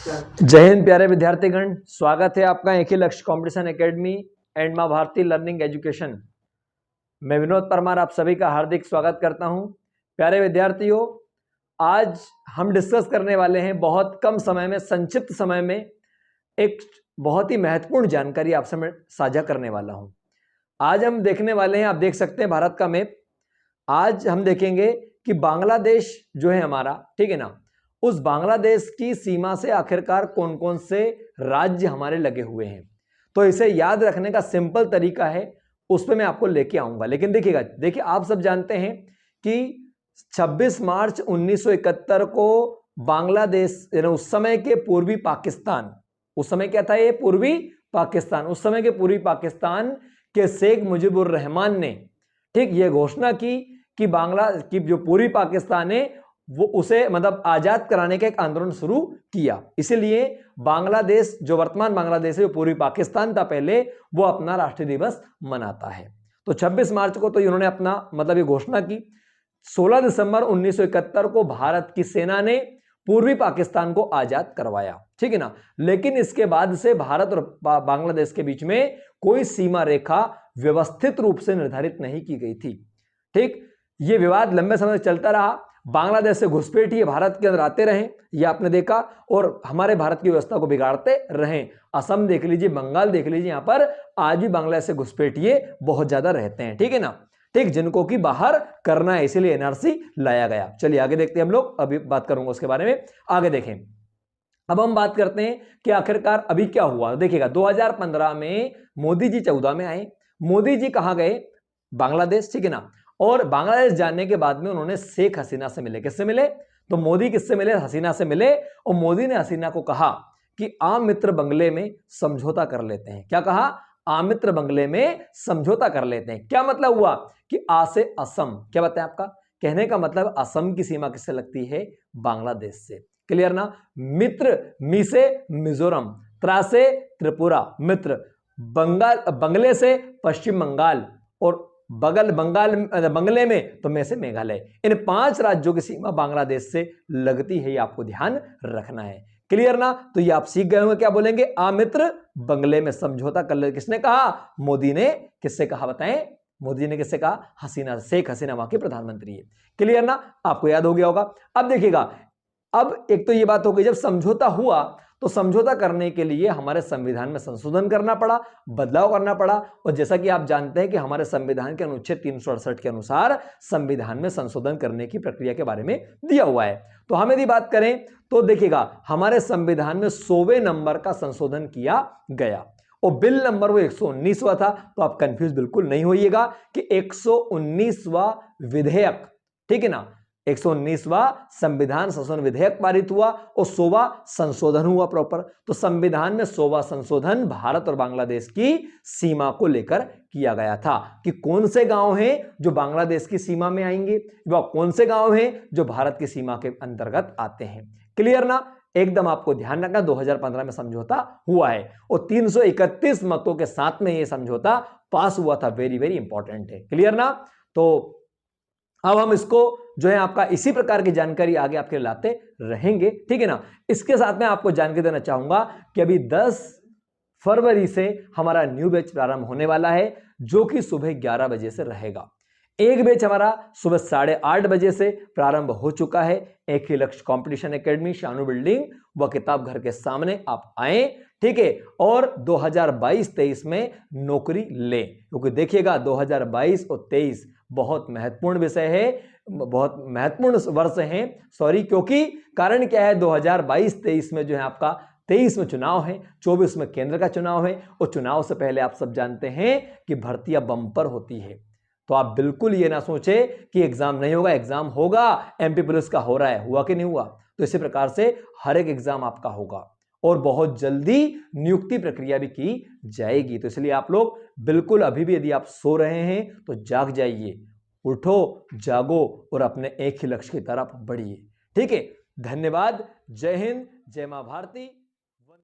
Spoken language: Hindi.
जय हिंद प्यारे विद्यार्थीगण, स्वागत है आपका एक ही लक्ष्य कंपटीशन एकेडमी एंड मां भारती लर्निंग एजुकेशन। मैं विनोद परमार आप सभी का हार्दिक स्वागत करता हूं। प्यारे विद्यार्थियों, आज हम डिस्कस करने वाले हैं बहुत कम समय में, संक्षिप्त समय में एक बहुत ही महत्वपूर्ण जानकारी आपसे मैं साझा करने वाला हूं। आज हम देखने वाले हैं, आप देख सकते हैं भारत का मैप। आज हम देखेंगे कि बांग्लादेश जो है हमारा, ठीक है ना, उस बांग्लादेश की सीमा से आखिरकार कौन कौन से राज्य हमारे लगे हुए हैं। तो इसे याद रखने का सिंपल तरीका है, उस पर मैं आपको लेके आऊंगा। लेकिन देखिए आप सब जानते हैं कि 26 मार्च 1971 को बांग्लादेश, उस समय के पूर्वी पाकिस्तान, उस समय क्या था ये पूर्वी पाकिस्तान, उस समय के पूर्वी पाकिस्तान के शेख मुजीबुर रहमान ने ठीक ये घोषणा की कि बांग्ला की जो पूर्वी पाकिस्तान है वो उसे मतलब आजाद कराने का एक आंदोलन शुरू किया। इसीलिए बांग्लादेश, जो वर्तमान बांग्लादेश है, जो पूर्वी पाकिस्तान था पहले, वो अपना राष्ट्रीय दिवस मनाता है। तो 26 मार्च को तो इन्होंने अपना मतलब ये घोषणा की। 16 दिसंबर 1971 को भारत की सेना ने पूर्वी पाकिस्तान को आजाद करवाया, ठीक है ना। लेकिन इसके बाद से भारत और बांग्लादेश के बीच में कोई सीमा रेखा व्यवस्थित रूप से निर्धारित नहीं की गई थी। ठीक, ये विवाद लंबे समय तक चलता रहा। बांग्लादेश से घुसपैठिए भारत के अंदर आते रहे, ये आपने देखा, और हमारे भारत की व्यवस्था को बिगाड़ते रहे। असम देख लीजिए, बंगाल देख लीजिए, यहां पर आज भी बांग्लादेश से घुसपैठिए बहुत ज्यादा रहते हैं, ठीक है ना। ठीक, जिनको कि बाहर करना है, इसीलिए एनआरसी लाया गया। चलिए आगे देखते हैं हम लोग, अभी बात करूंगा उसके बारे में, आगे देखें। अब हम बात करते हैं कि आखिरकार अभी क्या हुआ। देखिएगा 2015 में मोदी जी 14 में आए। मोदी जी कहां गए? बांग्लादेश, ठीक है ना। और बांग्लादेश जाने के बाद में उन्होंने शेख हसीना से मिले। किससे मिले? तो मोदी किससे मिले? हसीना से मिले। और मोदी ने हसीना को कहा कि आम मित्र बंगले में समझौता कर लेते हैं। क्या कहा? आमित्र बंगले में समझौता कर लेते हैं। क्या मतलब हुआ कि आ से असम, क्या बताएं आपका कहने का मतलब, असम की सीमा किससे लगती है? बांग्लादेश से। क्लियर ना। मित्र, मी से मिजोरम, त्रा से त्रिपुरा, मित्र। बंगले से पश्चिम बंगाल, और बंगले में तो में से मेघालय। इन 5 राज्यों की सीमा बांग्लादेश से लगती है, ये आपको ध्यान रखना है। क्लियर ना। तो ये आप सीख गए होंगे, क्या बोलेंगे? आमित्र बंगले में समझौता कर ले। किसने कहा? मोदी ने। किससे कहा बताएं? मोदी ने किससे कहा? हसीना, शेख हसीना वहां के प्रधानमंत्री है। क्लियर ना, आपको याद हो गया होगा। अब देखिएगा, अब एक तो ये बात हो गई, जब समझौता हुआ तो समझौता करने के लिए हमारे संविधान में संशोधन करना पड़ा, बदलाव करना पड़ा। और जैसा कि आप जानते हैं कि हमारे संविधान के अनुच्छेद 368 के अनुसार संविधान में संशोधन करने की प्रक्रिया के बारे में दिया हुआ है। तो हम यदि बात करें तो देखिएगा, हमारे संविधान में 100वें नंबर का संशोधन किया गया, और बिल नंबर वो 119वां था। तो आप कंफ्यूज बिल्कुल नहीं होइएगा कि 119वां विधेयक, ठीक है ना, 119वां संविधान संशोधन विधेयक पारित हुआ और 100वां संशोधन हुआ प्रॉपर। तो संविधान में 100वां संशोधन भारत और बांग्लादेश की सीमा को लेकर किया गया था कि कौन से गांव हैं जो बांग्लादेश की सीमा में आएंगे, व कौन से गांव हैं जो भारत की सीमा के अंतर्गत आते हैं। क्लियर ना। एकदम आपको ध्यान रखना, 2015 में समझौता हुआ है और 331 मतों के साथ में यह समझौता पास हुआ था। वेरी वेरी इंपॉर्टेंट है। क्लियर ना। तो अब हम इसको जो है आपका इसी प्रकार की जानकारी आगे आपके लाते रहेंगे, ठीक है ना। इसके साथ में आपको जानकारी देना चाहूंगा कि अभी 10 फरवरी से हमारा न्यू बैच प्रारंभ होने वाला है, जो कि सुबह 11 बजे से रहेगा। एक बैच हमारा सुबह 8:30 बजे से प्रारंभ हो चुका है। एक ही लक्ष्य कंपटीशन एकेडमी, शानू बिल्डिंग व किताब घर के सामने आप आए, ठीक है। और 2022-23 में नौकरी ले, क्योंकि देखिएगा 2022 और 23 बहुत महत्वपूर्ण विषय है, बहुत महत्वपूर्ण वर्ष है, सॉरी। क्योंकि कारण क्या है, 2022-23 में जो है आपका 23 में चुनाव है, 24 में केंद्र का चुनाव है, और चुनाव से पहले आप सब जानते हैं कि भर्तियां बम्पर होती है। तो आप बिल्कुल ये ना सोचे कि एग्जाम नहीं होगा, एग्जाम होगा। एमपी पुलिस का हो रहा है, हुआ कि नहीं हुआ? तो इसी प्रकार से हर एक एग्जाम आपका होगा और बहुत जल्दी नियुक्ति प्रक्रिया भी की जाएगी। तो इसलिए आप लोग बिल्कुल अभी भी यदि आप सो रहे हैं तो जाग जाइए, उठो, जागो और अपने एक ही लक्ष्य की तरफ बढ़िए, ठीक है। धन्यवाद। जय हिंद, जय मां भारती।